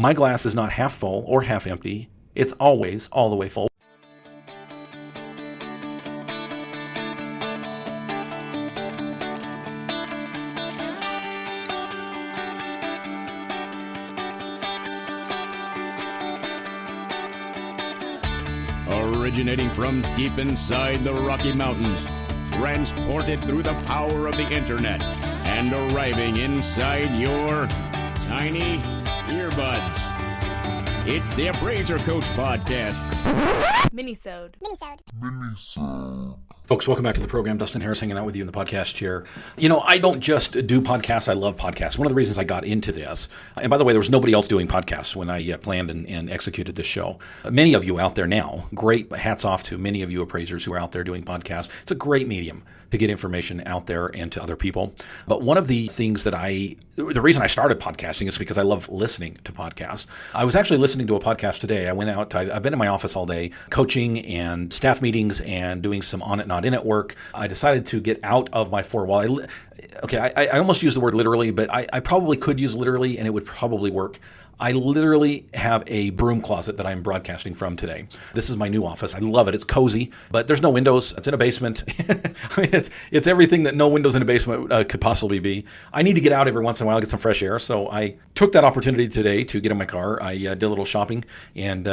My glass is not half full or half empty. It's always all the way full. Originating from deep inside the Rocky Mountains, transported through the power of the internet, and arriving inside your tiny earbuds. It's the Appraiser Coach Podcast. Minisode. Folks, welcome back to the program. Dustin Harris hanging out with you in the podcast chair. You know, I don't just do podcasts. I love podcasts. One of the reasons I got into this, and by the way, there was nobody else doing podcasts when I planned and executed this show. Many of you out there now, great hats off to many of you appraisers who are out there doing podcasts. It's a great medium to get information out there and to other people. But one of the things that the reason I started podcasting is because I love listening to podcasts. I was actually listening to a podcast today. I went out, I've been in my office all day coaching and staff meetings and doing some on it, not in it work. I decided to get out of my four wall. I almost use the word literally, but I probably could use literally and it would probably work. I literally have a broom closet that I'm broadcasting from today. This is my new office. I love it. It's cozy, but there's no windows. It's in a basement. I mean, it's everything that no windows in a basement could possibly be. I need to get out every once in a while, get some fresh air. So I took that opportunity today to get in my car. I did a little shopping and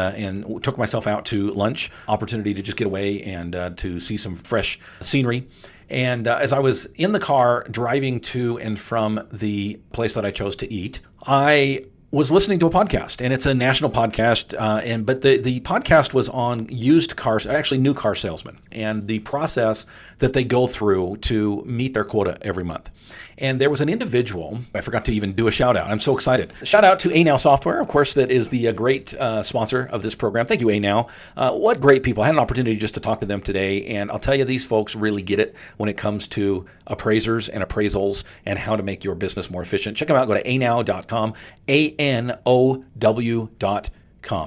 took myself out to lunch. Opportunity to just get away and to see some fresh scenery. And as I was in the car driving to and from the place that I chose to eat, I was listening to a podcast, and it's a national podcast, but the podcast was on used cars, actually new car salesmen, and the process that they go through to meet their quota every month. And there was an individual, I forgot to even do a shout out. I'm so excited. Shout out to ANow Software, of course, that is the great sponsor of this program. Thank you, ANow. What great people. I had an opportunity just to talk to them today, and I'll tell you, these folks really get it when it comes to appraisers and appraisals and how to make your business more efficient. Check them out. Go to anow.com, anow.com.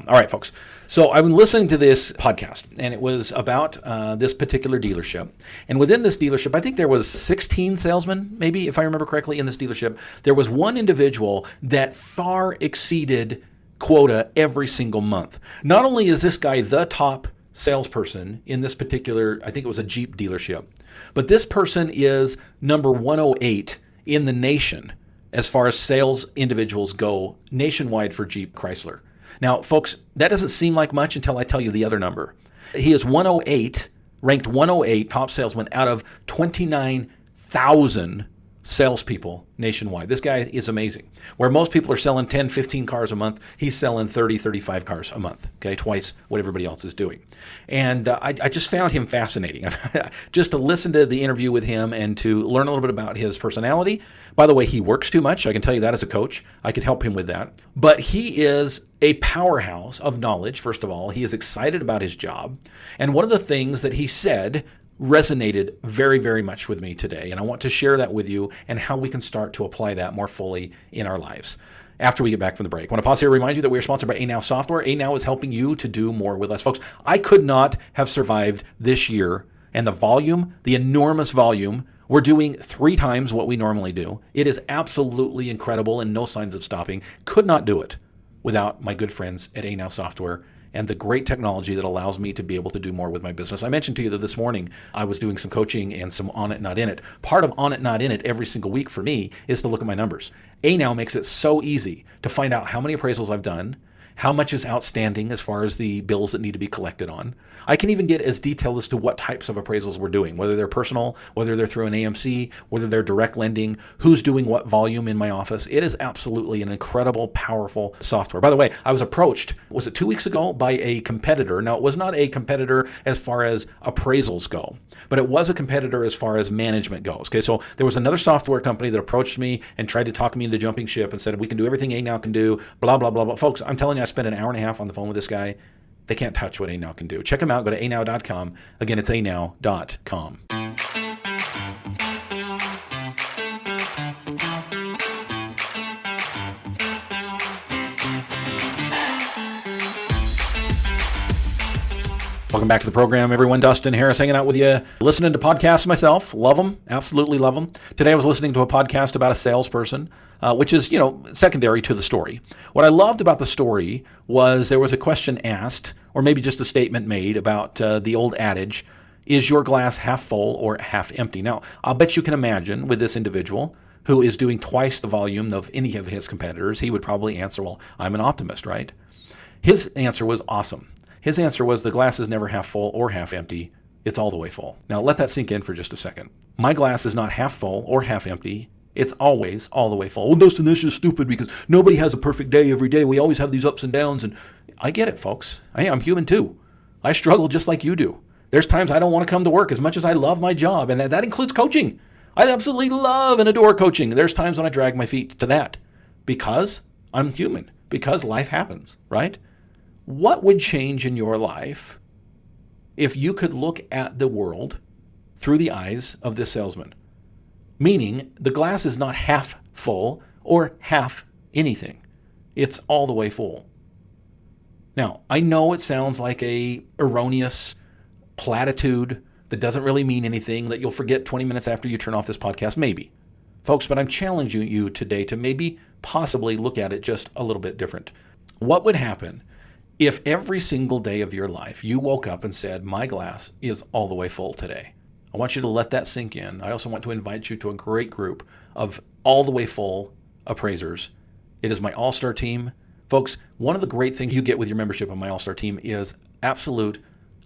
All right, folks. So I've been listening to this podcast, and it was about this particular dealership. And within this dealership, I think there was 16 salesmen, maybe, if I remember correctly, in this dealership. There was one individual that far exceeded quota every single month. Not only is this guy the top salesperson in this particular, I think it was a Jeep dealership, but this person is number 108 in the nation as far as sales individuals go nationwide for Jeep Chrysler. Now, folks, that doesn't seem like much until I tell you the other number. He is 108, ranked 108 top salesman out of 29,000 salespeople nationwide. This guy is amazing. Where most people are selling 10, 15 cars a month, he's selling 30, 35 cars a month, okay, twice what everybody else is doing. And I just found him fascinating. Just to listen to the interview with him and to learn a little bit about his personality. By the way, he works too much. I can tell you that as a coach. I could help him with that. But he is a powerhouse of knowledge, first of all. He is excited about his job. And one of the things that he said resonated very, very much with me today. And I want to share that with you and how we can start to apply that more fully in our lives after we get back from the break. I want to pause here to remind you that we are sponsored by ANow Software. ANow is helping you to do more with less. Folks, I could not have survived this year and the volume, the enormous volume. We're doing 3 times what we normally do. It is absolutely incredible and no signs of stopping. Could not do it without my good friends at ANow Software and the great technology that allows me to be able to do more with my business. I mentioned to you that this morning I was doing some coaching and some on it, not in it. Part of on it, not in it every single week for me is to look at my numbers. ANow makes it so easy to find out how many appraisals I've done, how much is outstanding as far as the bills that need to be collected on. I can even get as detailed as to what types of appraisals we're doing, whether they're personal, whether they're through an AMC, whether they're direct lending, who's doing what volume in my office. It is absolutely an incredible, powerful software. By the way, I was approached, was it 2 weeks ago, by a competitor. Now, it was not a competitor as far as appraisals go, but it was a competitor as far as management goes. Okay, so there was another software company that approached me and tried to talk me into jumping ship and said, we can do everything ANow can do, blah, blah, blah, blah. Folks, I'm telling you, I spent an hour and a half on the phone with this guy. They can't touch what ANow can do. Check them out. Go to anow.com. Again, it's anow.com. Welcome back to the program, everyone. Dustin Harris hanging out with you, listening to podcasts myself. Love them. Absolutely love them. Today I was listening to a podcast about a salesperson, which is, secondary to the story. What I loved about the story was there was a question asked, or maybe just a statement made about the old adage, is your glass half full or half empty? Now, I'll bet you can imagine with this individual who is doing twice the volume of any of his competitors, he would probably answer, well, I'm an optimist, right? His answer was awesome. His answer was the glass is never half full or half empty. It's all the way full. Now let that sink in for just a second. My glass is not half full or half empty. It's always all the way full. Well, Dustin, this is stupid because nobody has a perfect day every day. We always have these ups and downs. And I get it, folks. I'm human too. I struggle just like you do. There's times I don't want to come to work as much as I love my job. And that includes coaching. I absolutely love and adore coaching. There's times when I drag my feet to that because I'm human, because life happens, right? What would change in your life if you could look at the world through the eyes of this salesman? Meaning the glass is not half full or half anything. It's all the way full. Now, I know it sounds like a erroneous platitude that doesn't really mean anything, that you'll forget 20 minutes after you turn off this podcast, maybe. Folks, but I'm challenging you today to maybe possibly look at it just a little bit different. What would happen if every single day of your life you woke up and said, my glass is all the way full today? I want you to let that sink in. I also want to invite you to a great group of all the way full appraisers. It is my all-star team. Folks, one of the great things you get with your membership on my all-star team is absolute,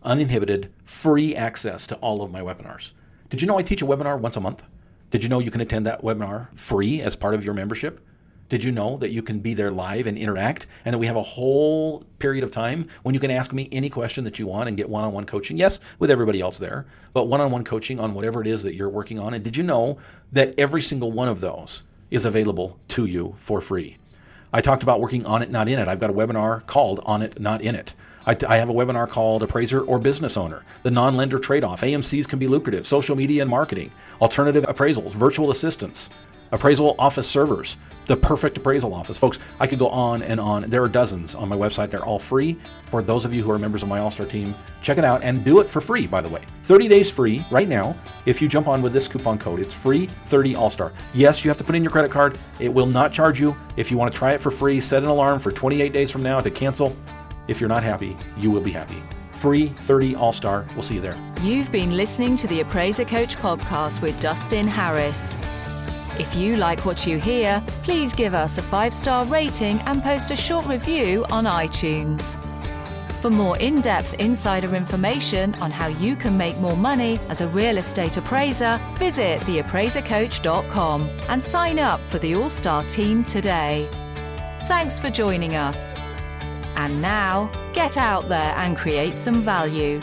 uninhibited, free access to all of my webinars. Did you know I teach a webinar once a month? Did you know you can attend that webinar free as part of your membership? Did you know that you can be there live and interact, and that we have a whole period of time when you can ask me any question that you want and get one-on-one coaching? Yes, with everybody else there, but one-on-one coaching on whatever it is that you're working on. And did you know that every single one of those is available to you for free? I talked about working on it, not in it. I've got a webinar called On It, Not In It. I have a webinar called Appraiser or Business Owner, the non-lender trade-off. AMCs can be lucrative, social media and marketing, alternative appraisals, virtual assistants, appraisal office servers, the perfect appraisal office. Folks, I could go on and on. There are dozens on my website. They're all free. For those of you who are members of my All-Star team, check it out and do it for free, by the way. 30 days free right now. If you jump on with this coupon code, it's free 30 All-Star. Yes, you have to put in your credit card. It will not charge you. If you want to try it for free, set an alarm for 28 days from now to cancel. If you're not happy, you will be happy. Free 30 All-Star. We'll see you there. You've been listening to the Appraiser Coach podcast with Dustin Harris. If you like what you hear, please give us a 5-star rating and post a short review on iTunes. For more in-depth insider information on how you can make more money as a real estate appraiser, visit theappraisercoach.com and sign up for the All-Star team today. Thanks for joining us. And now, get out there and create some value.